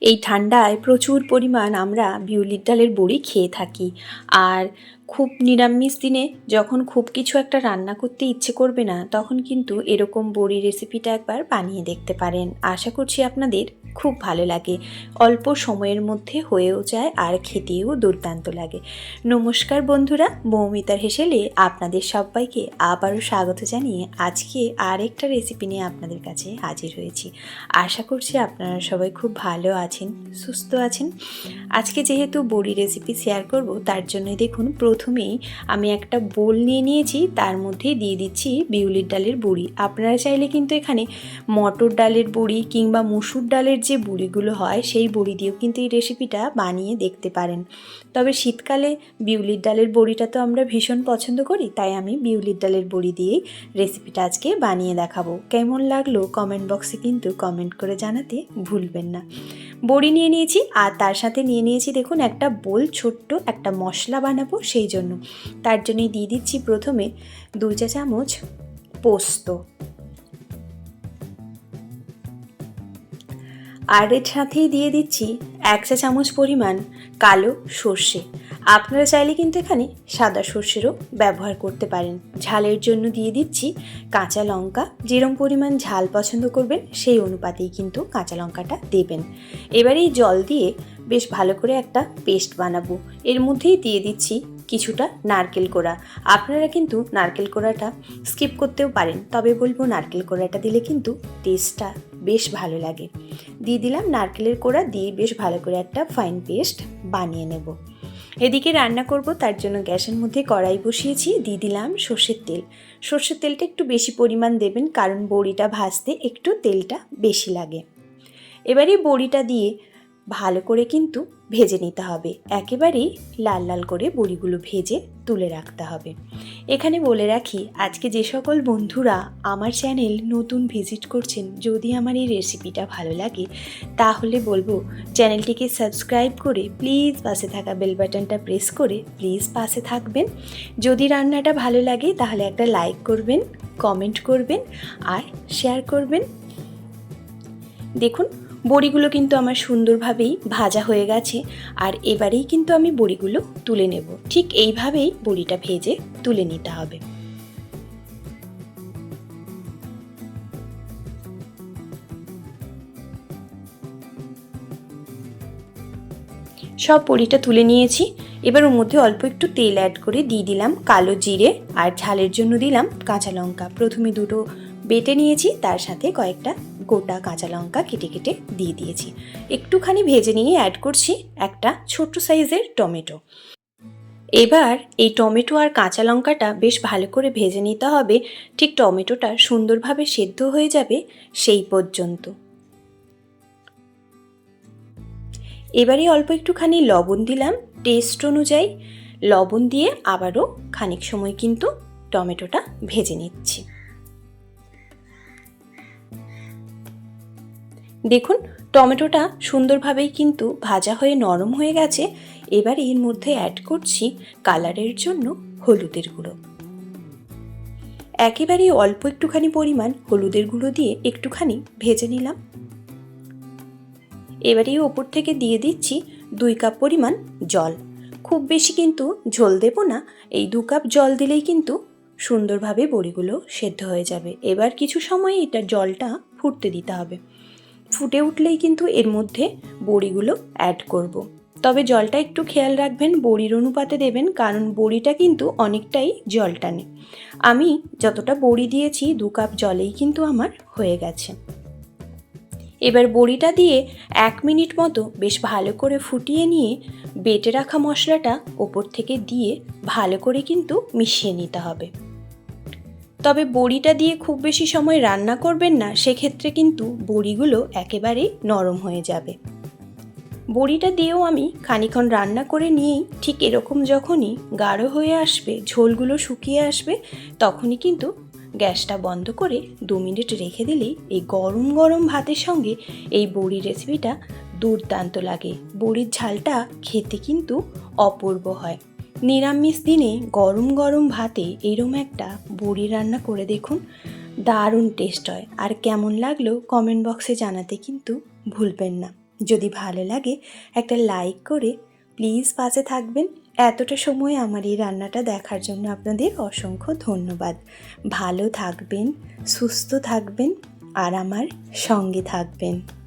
এই ঠান্ডায় প্রচুর পরিমাণ আমরা বিউলির ডালের বড়ি খেয়ে থাকি। আর খুব নিরামিষ দিনে যখন খুব কিছু একটা রান্না করতে ইচ্ছে করবে না, তখন কিন্তু এরকম বড়ি রেসিপিটা একবার বানিয়ে দেখতে পারেন। আশা করছি আপনাদের খুব ভালো লাগে, অল্প সময়ের মধ্যে হয়েও যায় আর খেতেও দুর্দান্ত লাগে। নমস্কার বন্ধুরা, মৌমিতার হেসেলে আপনাদের সবাইকে আবারও স্বাগত জানিয়ে আজকে আরেকটা রেসিপি নিয়ে আপনাদের কাছে হাজির হয়েছি। আশা করছি আপনারা সবাই খুব ভালো আছেন, সুস্থ আছেন। আজকে যেহেতু বড়ি রেসিপি শেয়ার করব, তার জন্যই দেখুন প্রথমেই আমি একটা বোল নিয়ে নিয়েছি, তার মধ্যে দিয়ে দিচ্ছি বিউলির ডালের বড়ি। আপনারা চাইলে কিন্তু এখানে মটর ডালের বড়ি কিংবা মসুর ডালের যে বড়িগুলো হয় সেই বড়ি দিয়েও কিন্তু এই রেসিপিটা বানিয়ে দেখতে পারেন। তবে শীতকালে বিউলির ডালের বড়িটা তো আমরা ভীষণ পছন্দ করি, তাই আমি বিউলির ডালের বড়ি দিয়েই রেসিপিটা আজকে বানিয়ে দেখাবো। কেমন লাগলো কমেন্ট বক্সে কিন্তু কমেন্ট করে জানাতে ভুলবেন না। বড়ি নিয়ে নিয়েছি আর তার সাথে নিয়ে নিয়েছি দেখুন একটা বোল, ছোট্ট একটা মশলা বানাবো সেই জন্য। তার জন্যই দিয়ে দিচ্ছি প্রথমে 2 চা চামচ পোস্ত, আর এর সাথেই দিয়ে দিচ্ছি 1 চা চামচ পরিমাণ কালো সর্ষে। আপনারা চাইলে কিন্তু এখানে সাদা সর্ষেরও ব্যবহার করতে পারেন। ঝালের জন্য দিয়ে দিচ্ছি কাঁচা লঙ্কা, যেরকম পরিমাণ ঝাল পছন্দ করবেন সেই অনুপাতেই কিন্তু কাঁচা লঙ্কাটা দেবেন। এবার এই জল দিয়ে বেশ ভালো করে একটা পেস্ট বানাবো। এর মধ্যেই দিয়ে দিচ্ছি কিছুটা নারকেল কোড়া। আপনারা কিন্তু নারকেল কোড়াটা স্কিপ করতেও পারেন, তবে বলবো নারকেল কোড়াটা দিলে কিন্তু টেস্টটা বেশ ভালো লাগে। দিয়ে দিলাম নারকেলের কোড়া, দিয়ে বেশ ভালো করে একটা ফাইন পেস্ট বানিয়ে নেব। এদিকে রান্না করব, তার জন্য গ্যাসের মধ্যে কড়াই বসিয়েছি। দিয়ে দিলাম সর্ষের তেল। সর্ষের তেলটা একটু বেশি পরিমাণ দেবেন, কারণ বড়িটা ভাজতে একটু তেলটা বেশি লাগে। এবারে বড়িটা দিয়ে ভালো করে কিন্তু ভেজে নিতে হবে, একেবারেই লাল লাল করে বড়িগুলো ভেজে তুলে রাখতে হবে। এখানে বলে রাখি, আজকে যে সকল বন্ধুরা আমার চ্যানেল নতুন ভিজিট করছেন, যদি আমার এই রেসিপিটা ভালো লাগে তাহলে বলবো চ্যানেলটিকে সাবস্ক্রাইব করে প্লিজ পাশে থাকা বেল বাটনটা প্রেস করে প্লিজ পাশে থাকবেন। যদি রান্নাটা ভালো লাগে তাহলে একটা লাইক করবেন, কমেন্ট করবেন আর শেয়ার করবেন। দেখুন বড়িগুলো কিন্তু আমার সুন্দরভাবেই ভাজা হয়ে গেছে, আর এবারেই কিন্তু আমি বড়িগুলো তুলে নেব। ঠিক এইভাবেই বড়িটা ভেজে তুলে নিতে হবে। সব বড়িটা তুলে নিয়েছি। এবার ওর মধ্যে অল্প একটু তেল অ্যাড করে দিয়ে দিলাম কালো জিরে, আর ঝালের জন্য দিলাম কাঁচা লঙ্কা। প্রথমে দুটো বেটে নিয়েছি, তার সাথে কয়েকটা গোটা কাঁচা লঙ্কা কেটে কেটে দিয়ে দিয়েছি। একটুখানি ভেজে নিয়ে অ্যাড করছি একটা ছোট্ট সাইজের টমেটো। এবার এই টমেটো আর কাঁচা লঙ্কাটা বেশ ভালো করে ভেজে নিতে হবে, ঠিক টমেটোটা সুন্দরভাবে সেদ্ধ হয়ে যাবে সেই পর্যন্ত। এবারে অল্প একটুখানি লবণ দিলাম টেস্ট অনুযায়ী। লবণ দিয়ে আবারও খানিক সময় কিন্তু টমেটোটা ভেজে নিচ্ছি। দেখুন টমেটোটা সুন্দরভাবেই কিন্তু ভাজা হয়ে নরম হয়ে গেছে। এবার এর মধ্যে অ্যাড করছি কালারের জন্য হলুদের গুঁড়ো। একেবারেই অল্প একটুখানি পরিমাণ হলুদের গুঁড়ো দিয়ে একটুখানি ভেজে নিলাম। এবারে ওপর থেকে দিয়ে দিচ্ছি 2 কাপ পরিমাণ জল। খুব বেশি কিন্তু ঝোল দেব না, এই 2 কাপ জল দিলেই কিন্তু সুন্দরভাবে বড়িগুলো সেদ্ধ হয়ে যাবে। এবার কিছু সময় এটা জলটা ফুটতে দিতে হবে। ফুটে উঠলেই কিন্তু এর মধ্যে বড়িগুলো অ্যাড করব। তবে জলটা একটু খেয়াল রাখবেন, বড়ির অনুপাতে দেবেন, কারণ বড়িটা কিন্তু অনেকটাই জল টানে। আমি যতটা বড়ি দিয়েছি 2 কাপ জলেই কিন্তু আমার হয়ে গেছে। এবার বড়িটা দিয়ে 1 মিনিট মতো বেশ ভালো করে ফুটিয়ে নিয়ে বেটে রাখা মশলাটা ওপর থেকে দিয়ে ভালো করে কিন্তু মিশিয়ে নিতে হবে। তবে বড়িটা দিয়ে খুব বেশি সময় রান্না করবেন না, সেক্ষেত্রে কিন্তু বড়িগুলো একেবারেই নরম হয়ে যাবে। বড়িটা দিয়েও আমি খানিকক্ষণ রান্না করে নিয়েই ঠিক এরকম যখনই গাঢ় হয়ে আসবে, ঝোলগুলো শুকিয়ে আসবে, তখনই কিন্তু গ্যাসটা বন্ধ করে 2 মিনিট রেখে দিলেই এই গরম গরম ভাতের সঙ্গে এই বড়ি রেসিপিটা দুর্দান্ত লাগে। বড়ির ঝালটা খেতে কিন্তু অপূর্ব হয়। নিরামিষ দিনে গরম গরম ভাতে এরম একটা বড়ি রান্না করে দেখুন, দারুণ টেস্ট হয়। আর কেমন লাগলো কমেন্ট বক্সে জানাতে কিন্তু ভুলবেন না। যদি ভালো লাগে একটা লাইক করে প্লিজ পাশে থাকবেন। এতটা সময় আমার এই রান্নাটা দেখার জন্য আপনাদের অসংখ্য ধন্যবাদ। ভালো থাকবেন, সুস্থ থাকবেন আর আমার সঙ্গে থাকবেন।